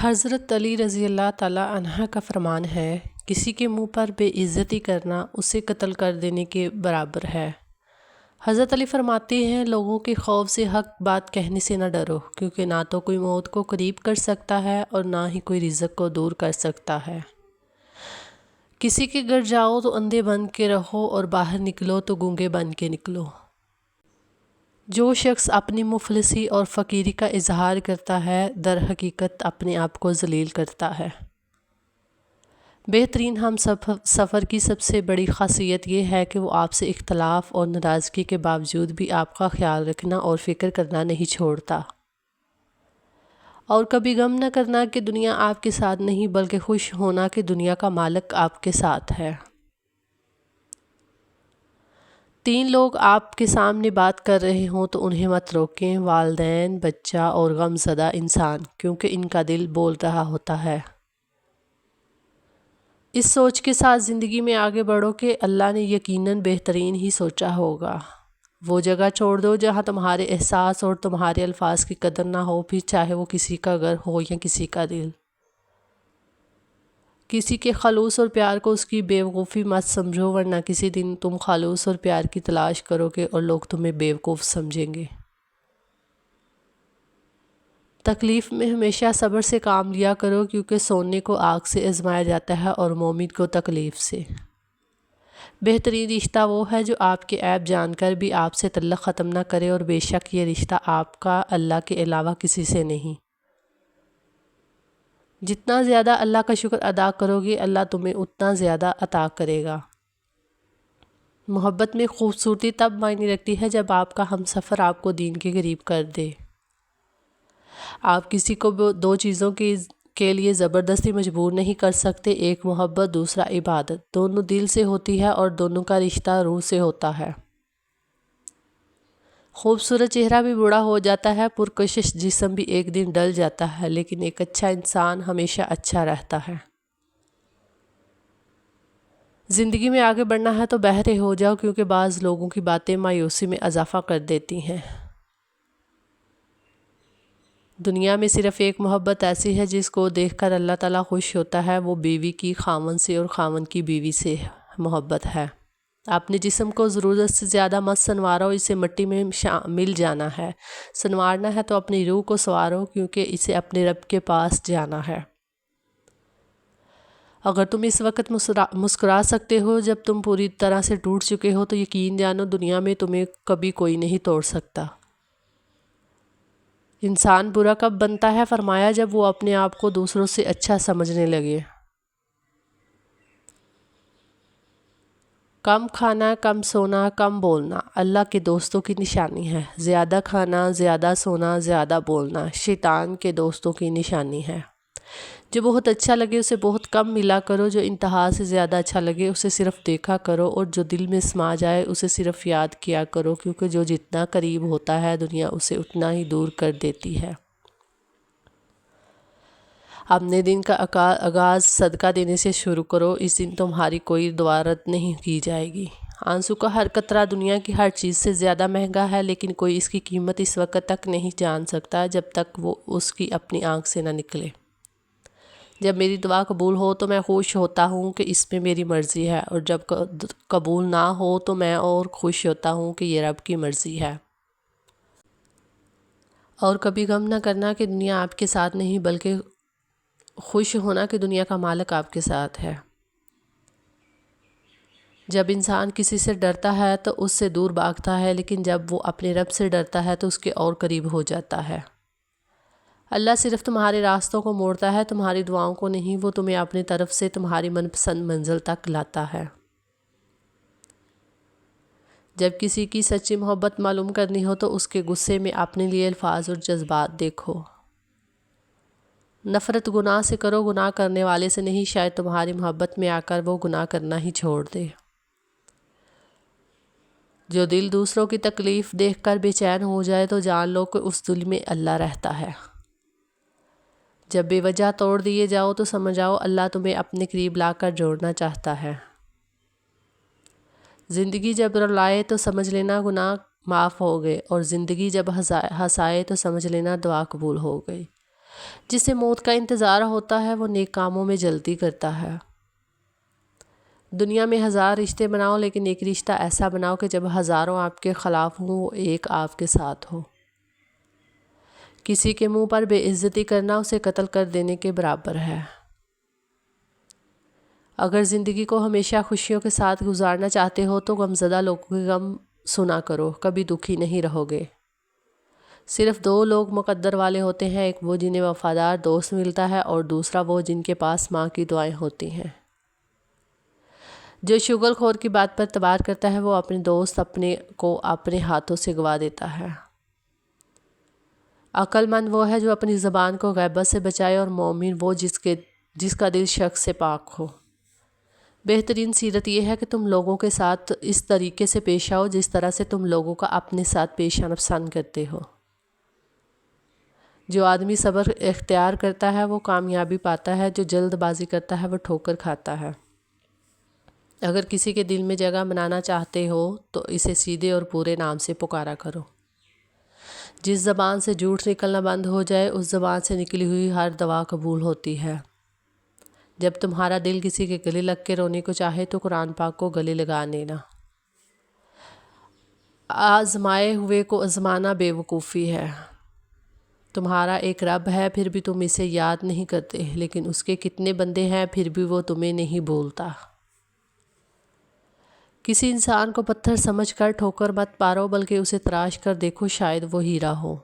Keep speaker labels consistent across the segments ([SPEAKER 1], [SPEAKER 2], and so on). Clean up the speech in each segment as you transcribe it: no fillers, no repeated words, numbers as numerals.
[SPEAKER 1] حضرت علی رضی اللہ تعالیٰ عنہ کا فرمان ہے، کسی کے منہ پر بے عزتی کرنا اسے قتل کر دینے کے برابر ہے۔ حضرت علی فرماتے ہیں، لوگوں کے خوف سے حق بات کہنے سے نہ ڈرو، کیونکہ نہ تو کوئی موت کو قریب کر سکتا ہے اور نہ ہی کوئی رزق کو دور کر سکتا ہے۔ کسی کے گھر جاؤ تو اندھے بن کے رہو اور باہر نکلو تو گونگے بن کے نکلو۔ جو شخص اپنی مفلسی اور فقیری کا اظہار کرتا ہے، در حقیقت اپنے آپ کو ذلیل کرتا ہے۔ بہترین ہم سفر کی سب سے بڑی خاصیت یہ ہے کہ وہ آپ سے اختلاف اور ناراضگی کے باوجود بھی آپ کا خیال رکھنا اور فکر کرنا نہیں چھوڑتا، اور کبھی غم نہ کرنا کہ دنیا آپ کے ساتھ نہیں، بلکہ خوش ہونا کہ دنیا کا مالک آپ کے ساتھ ہے۔ 3 لوگ آپ کے سامنے بات کر رہے ہوں تو انہیں مت روکیں، والدین، بچہ اور غم زدہ انسان، کیونکہ ان کا دل بول رہا ہوتا ہے۔ اس سوچ کے ساتھ زندگی میں آگے بڑھو کہ اللہ نے یقیناً بہترین ہی سوچا ہوگا۔ وہ جگہ چھوڑ دو جہاں تمہارے احساس اور تمہارے الفاظ کی قدر نہ ہو، پھر چاہے وہ کسی کا گھر ہو یا کسی کا دل۔ کسی کے خلوص اور پیار کو اس کی بیوقوفی مت سمجھو، ورنہ کسی دن تم خلوص اور پیار کی تلاش کرو گے اور لوگ تمہیں بیوقوف سمجھیں گے۔ تکلیف میں ہمیشہ صبر سے کام لیا کرو، کیونکہ سونے کو آگ سے آزمایا جاتا ہے اور مومن کو تکلیف سے۔ بہترین رشتہ وہ ہے جو آپ کے عیب جان کر بھی آپ سے تعلق ختم نہ کرے، اور بے شک یہ رشتہ آپ کا اللہ کے علاوہ کسی سے نہیں۔ جتنا زیادہ اللہ کا شکر ادا کرو گے، اللہ تمہیں اتنا زیادہ عطا کرے گا۔ محبت میں خوبصورتی تب معنی رکھتی ہے جب آپ کا ہمسفر آپ کو دین کے قریب کر دے۔ آپ کسی کو 2 چیزوں کے لیے زبردستی مجبور نہیں کر سکتے، ایک محبت، دوسرا عبادت۔ دونوں دل سے ہوتی ہے اور دونوں کا رشتہ روح سے ہوتا ہے۔ خوبصورت چہرہ بھی بوڑھا ہو جاتا ہے، پرکشش جسم بھی ایک دن ڈل جاتا ہے، لیکن ایک اچھا انسان ہمیشہ اچھا رہتا ہے۔ زندگی میں آگے بڑھنا ہے تو بہرے ہو جاؤ، کیونکہ بعض لوگوں کی باتیں مایوسی میں اضافہ کر دیتی ہیں۔ دنیا میں صرف ایک محبت ایسی ہے جس کو دیکھ کر اللہ تعالیٰ خوش ہوتا ہے، وہ بیوی کی خاوند سے اور خاوند کی بیوی سے محبت ہے۔ اپنے جسم کو ضرورت سے زیادہ مت سنوارو، اسے مٹی میں مل جانا ہے۔ سنوارنا ہے تو اپنی روح کو سنوارو، کیونکہ اسے اپنے رب کے پاس جانا ہے۔ اگر تم اس وقت مسکرا سکتے ہو جب تم پوری طرح سے ٹوٹ چکے ہو، تو یقین جانو دنیا میں تمہیں کبھی کوئی نہیں توڑ سکتا۔ انسان برا کب بنتا ہے؟ فرمایا جب وہ اپنے آپ کو دوسروں سے اچھا سمجھنے لگے۔ کم کھانا، کم سونا، کم بولنا اللہ کے دوستوں کی نشانی ہے۔ زیادہ کھانا، زیادہ سونا، زیادہ بولنا شیطان کے دوستوں کی نشانی ہے۔ جو بہت اچھا لگے اسے بہت کم ملا کرو، جو انتہا سے زیادہ اچھا لگے اسے صرف دیکھا کرو، اور جو دل میں سما جائے اسے صرف یاد کیا کرو، کیونکہ جو جتنا قریب ہوتا ہے دنیا اسے اتنا ہی دور کر دیتی ہے۔ اپنے دن کا آغاز صدقہ دینے سے شروع کرو، اس دن تمہاری کوئی دعا رد نہیں کی جائے گی۔ آنسو کا ہر قطرہ دنیا کی ہر چیز سے زیادہ مہنگا ہے، لیکن کوئی اس کی قیمت اس وقت تک نہیں جان سکتا جب تک وہ اس کی اپنی آنکھ سے نہ نکلے۔ جب میری دعا قبول ہو تو میں خوش ہوتا ہوں کہ اس میں میری مرضی ہے، اور جب قبول نہ ہو تو میں اور خوش ہوتا ہوں کہ یہ رب کی مرضی ہے۔ اور کبھی غم نہ کرنا کہ دنیا آپ کے ساتھ نہیں، بلکہ خوش ہونا کہ دنیا کا مالک آپ کے ساتھ ہے۔ جب انسان کسی سے ڈرتا ہے تو اس سے دور بھاگتا ہے، لیکن جب وہ اپنے رب سے ڈرتا ہے تو اس کے اور قریب ہو جاتا ہے۔ اللہ صرف تمہارے راستوں کو موڑتا ہے، تمہاری دعاؤں کو نہیں۔ وہ تمہیں اپنی طرف سے تمہاری من پسند منزل تک لاتا ہے۔ جب کسی کی سچی محبت معلوم کرنی ہو تو اس کے غصے میں اپنے لیے الفاظ اور جذبات دیکھو۔ نفرت گناہ سے کرو، گناہ کرنے والے سے نہیں، شاید تمہاری محبت میں آ کر وہ گناہ کرنا ہی چھوڑ دے۔ جو دل دوسروں کی تکلیف دیکھ کر بے چین ہو جائے تو جان لو کہ اس دل میں اللہ رہتا ہے۔ جب بے وجہ توڑ دیے جاؤ تو سمجھ آؤ اللہ تمہیں اپنے قریب لا کر جوڑنا چاہتا ہے۔ زندگی جب رلائے تو سمجھ لینا گناہ معاف ہو گئے، اور زندگی جب ہنسائے تو سمجھ لینا دعا قبول ہو گئی۔ جسے موت کا انتظار ہوتا ہے وہ نیک کاموں میں جلدی کرتا ہے۔ دنیا میں 1000 رشتے بناؤ لیکن ایک رشتہ ایسا بناؤ کہ جب ہزاروں آپ کے خلاف ہوں وہ ایک آپ کے ساتھ ہو۔ کسی کے منہ پر بے عزتی کرنا اسے قتل کر دینے کے برابر ہے۔ اگر زندگی کو ہمیشہ خوشیوں کے ساتھ گزارنا چاہتے ہو تو غمزدہ لوگوں کے غم سنا کرو، کبھی دکھی نہیں رہو گے۔ صرف 2 لوگ مقدر والے ہوتے ہیں، ایک وہ جنہیں وفادار دوست ملتا ہے اور دوسرا وہ جن کے پاس ماں کی دعائیں ہوتی ہیں۔ جو شغل خور کی بات پر اعتبار کرتا ہے وہ اپنے دوست اپنے کو اپنے ہاتھوں سے گوا دیتا ہے۔ عقل مند وہ ہے جو اپنی زبان کو غیبت سے بچائے، اور مومن وہ جس کا دل شک سے پاک ہو۔ بہترین سیرت یہ ہے کہ تم لوگوں کے ساتھ اس طریقے سے پیش آؤ جس طرح سے تم لوگوں کا اپنے ساتھ پیش آنا پسند کرتے ہو۔ جو آدمی صبر اختیار کرتا ہے وہ کامیابی پاتا ہے، جو جلد بازی کرتا ہے وہ ٹھوکر کھاتا ہے۔ اگر کسی کے دل میں جگہ بنانا چاہتے ہو تو اسے سیدھے اور پورے نام سے پکارا کرو۔ جس زبان سے جھوٹ نکلنا بند ہو جائے اس زبان سے نکلی ہوئی ہر دعا قبول ہوتی ہے۔ جب تمہارا دل کسی کے گلے لگ کے رونے کو چاہے تو قرآن پاک کو گلے لگا لینا۔ آزمائے ہوئے کو آزمانا بے وقوفی ہے۔ تمہارا ایک رب ہے پھر بھی تم اسے یاد نہیں کرتے، لیکن اس کے کتنے بندے ہیں پھر بھی وہ تمہیں نہیں بھولتا۔ کسی انسان کو پتھر سمجھ کر ٹھوکر مت مارو بلکہ اسے تراش کر دیکھو، شاید وہ ہیرا ہو۔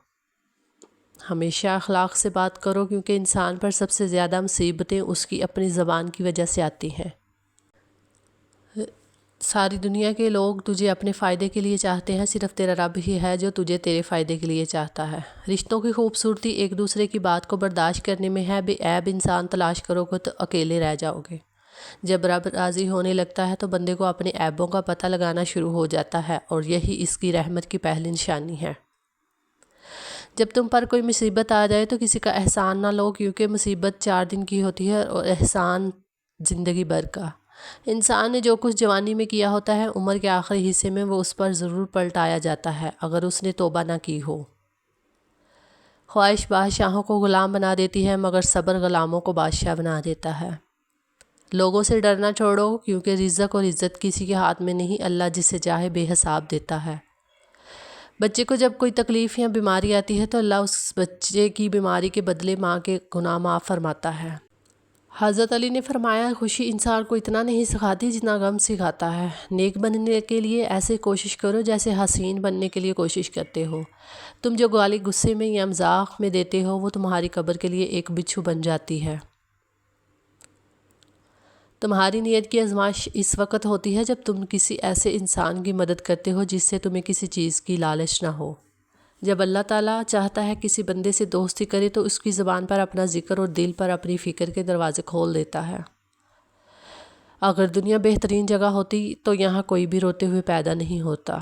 [SPEAKER 1] ہمیشہ اخلاق سے بات کرو کیونکہ انسان پر سب سے زیادہ مصیبتیں اس کی اپنی زبان کی وجہ سے آتی ہیں۔ ساری دنیا کے لوگ تجھے اپنے فائدے کے لیے چاہتے ہیں، صرف تیرا رب ہی ہے جو تجھے تیرے فائدے کے لیے چاہتا ہے۔ رشتوں کی خوبصورتی ایک دوسرے کی بات کو برداشت کرنے میں ہے۔ بے عیب انسان تلاش کرو گے تو اکیلے رہ جاؤ گے۔ جب رب راضی ہونے لگتا ہے تو بندے کو اپنے عیبوں کا پتہ لگانا شروع ہو جاتا ہے، اور یہی اس کی رحمت کی پہلی نشانی ہے۔ جب تم پر کوئی مصیبت آ جائے تو کسی کا احسان نہ لو، کیونکہ مصیبت 4 دن کی ہوتی ہے اور احسان زندگی بھر کا۔ انسان نے جو کچھ جوانی میں کیا ہوتا ہے عمر کے آخری حصے میں وہ اس پر ضرور پلٹایا جاتا ہے اگر اس نے توبہ نہ کی ہو۔ خواہش بادشاہوں کو غلام بنا دیتی ہے مگر صبر غلاموں کو بادشاہ بنا دیتا ہے۔ لوگوں سے ڈرنا چھوڑو کیونکہ رزق اور عزت کسی کے ہاتھ میں نہیں، اللہ جسے چاہے بے حساب دیتا ہے۔ بچے کو جب کوئی تکلیف یا بیماری آتی ہے تو اللہ اس بچے کی بیماری کے بدلے ماں کے گناہ معاف فرماتا ہے۔ حضرت علی نے فرمایا، خوشی انسان کو اتنا نہیں سکھاتی جتنا غم سکھاتا ہے۔ نیک بننے کے لیے ایسے کوشش کرو جیسے حسین بننے کے لیے کوشش کرتے ہو۔ تم جو گالی غصے میں یا مذاق میں دیتے ہو وہ تمہاری قبر کے لیے ایک بچھو بن جاتی ہے۔ تمہاری نیت کی آزمائش اس وقت ہوتی ہے جب تم کسی ایسے انسان کی مدد کرتے ہو جس سے تمہیں کسی چیز کی لالچ نہ ہو۔ جب اللہ تعالیٰ چاہتا ہے کسی بندے سے دوستی کرے تو اس کی زبان پر اپنا ذکر اور دل پر اپنی فکر کے دروازے کھول دیتا ہے۔ اگر دنیا بہترین جگہ ہوتی تو یہاں کوئی بھی روتے ہوئے پیدا نہیں ہوتا۔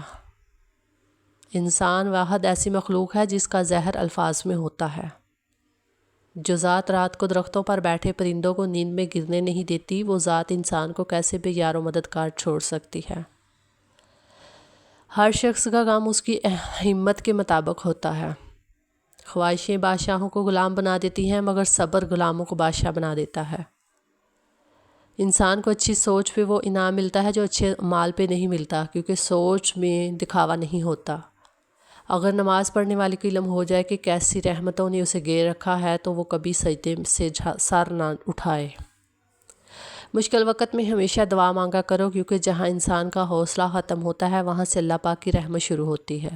[SPEAKER 1] انسان واحد ایسی مخلوق ہے جس کا زہر الفاظ میں ہوتا ہے۔ جو ذات رات کو درختوں پر بیٹھے پرندوں کو نیند میں گرنے نہیں دیتی، وہ ذات انسان کو کیسے بے یار و مددگار چھوڑ سکتی ہے۔ ہر شخص کا غم اس کی ہمت کے مطابق ہوتا ہے۔ خواہشیں بادشاہوں کو غلام بنا دیتی ہیں مگر صبر غلاموں کو بادشاہ بنا دیتا ہے۔ انسان کو اچھی سوچ پہ وہ انعام ملتا ہے جو اچھے مال پہ نہیں ملتا، کیونکہ سوچ میں دکھاوا نہیں ہوتا۔ اگر نماز پڑھنے والے کو علم ہو جائے کہ کیسی رحمتوں نے اسے گھیر رکھا ہے تو وہ کبھی سجدے سے سر نہ اٹھائے۔ مشکل وقت میں ہمیشہ دعا مانگا کرو کیونکہ جہاں انسان کا حوصلہ ختم ہوتا ہے وہاں سے اللہ پاک کی رحمت شروع ہوتی ہے۔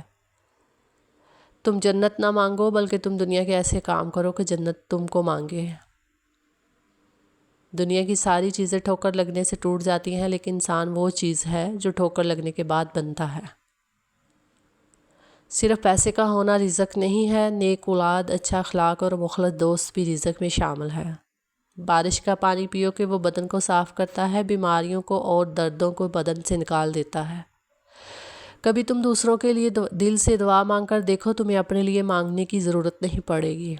[SPEAKER 1] تم جنت نہ مانگو بلکہ تم دنیا کے ایسے کام کرو کہ جنت تم کو مانگے۔ دنیا کی ساری چیزیں ٹھوکر لگنے سے ٹوٹ جاتی ہیں لیکن انسان وہ چیز ہے جو ٹھوکر لگنے کے بعد بنتا ہے۔ صرف پیسے کا ہونا رزق نہیں ہے، نیک اولاد، اچھا اخلاق اور مخلص دوست بھی رزق میں شامل ہے۔ بارش کا پانی پیو کہ وہ بدن کو صاف کرتا ہے، بیماریوں کو اور دردوں کو بدن سے نکال دیتا ہے۔ کبھی تم دوسروں کے لیے دل سے دعا مانگ کر دیکھو، تمہیں اپنے لیے مانگنے کی ضرورت نہیں پڑے گی۔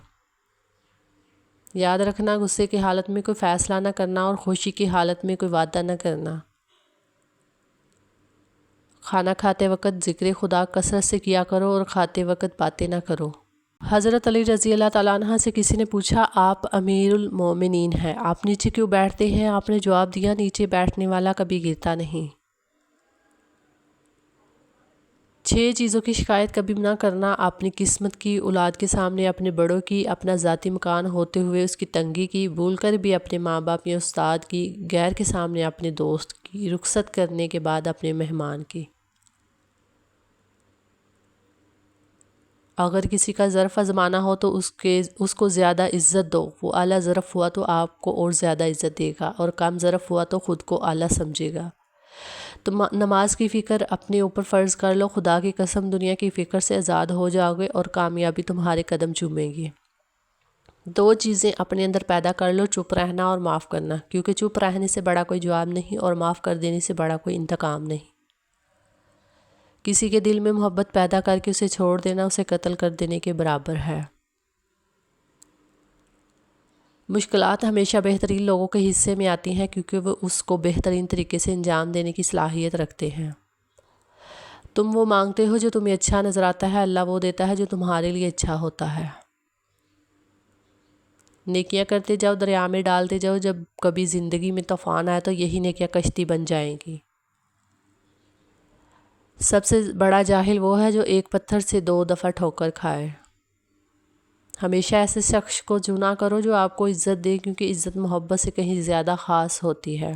[SPEAKER 1] یاد رکھنا، غصے کی حالت میں کوئی فیصلہ نہ کرنا اور خوشی کی حالت میں کوئی وعدہ نہ کرنا۔ کھانا کھاتے وقت ذکر خدا کثرت سے کیا کرو اور کھاتے وقت باتیں نہ کرو۔ حضرت علی رضی اللہ تعالیٰ عنہ سے کسی نے پوچھا آپ امیر المومنین ہیں، آپ نیچے کیوں بیٹھتے ہیں؟ آپ نے جواب دیا نیچے بیٹھنے والا کبھی گرتا نہیں۔ 6 چیزوں کی شکایت کبھی نہ کرنا: اپنی قسمت کی، اولاد کے سامنے اپنے بڑوں کی، اپنا ذاتی مکان ہوتے ہوئے اس کی تنگی کی، بھول کر بھی اپنے ماں باپ یا استاد کی، غیر کے سامنے اپنے دوست کی، رخصت کرنے کے بعد اپنے مہمان کی۔ اگر کسی کا ظرف آزمانا ہو تو اس کو زیادہ عزت دو، وہ اعلیٰ ظرف ہوا تو آپ کو اور زیادہ عزت دے گا، اور کم ظرف ہوا تو خود کو اعلیٰ سمجھے گا۔ تو نماز کی فکر اپنے اوپر فرض کر لو، خدا کی قسم دنیا کی فکر سے آزاد ہو جاؤ گے اور کامیابی تمہارے قدم چومے گی۔ 2 چیزیں اپنے اندر پیدا کر لو: چپ رہنا اور معاف کرنا، کیونکہ چپ رہنے سے بڑا کوئی جواب نہیں اور معاف کر دینے سے بڑا کوئی انتقام نہیں۔ کسی کے دل میں محبت پیدا کر کے اسے چھوڑ دینا اسے قتل کر دینے کے برابر ہے۔ مشکلات ہمیشہ بہترین لوگوں کے حصے میں آتی ہیں کیونکہ وہ اس کو بہترین طریقے سے انجام دینے کی صلاحیت رکھتے ہیں۔ تم وہ مانگتے ہو جو تمہیں اچھا نظر آتا ہے، اللہ وہ دیتا ہے جو تمہارے لیے اچھا ہوتا ہے۔ نیکیاں کرتے جاؤ، دریا میں ڈالتے جاؤ، جب کبھی زندگی میں طوفان آئے تو یہی نیکیاں کشتی بن جائیں گی۔ سب سے بڑا جاہل وہ ہے جو ایک پتھر سے 2 دفعہ ٹھوکر کھائے۔ ہمیشہ ایسے شخص کو چنا کرو جو آپ کو عزت دے، کیونکہ عزت محبت سے کہیں زیادہ خاص ہوتی ہے۔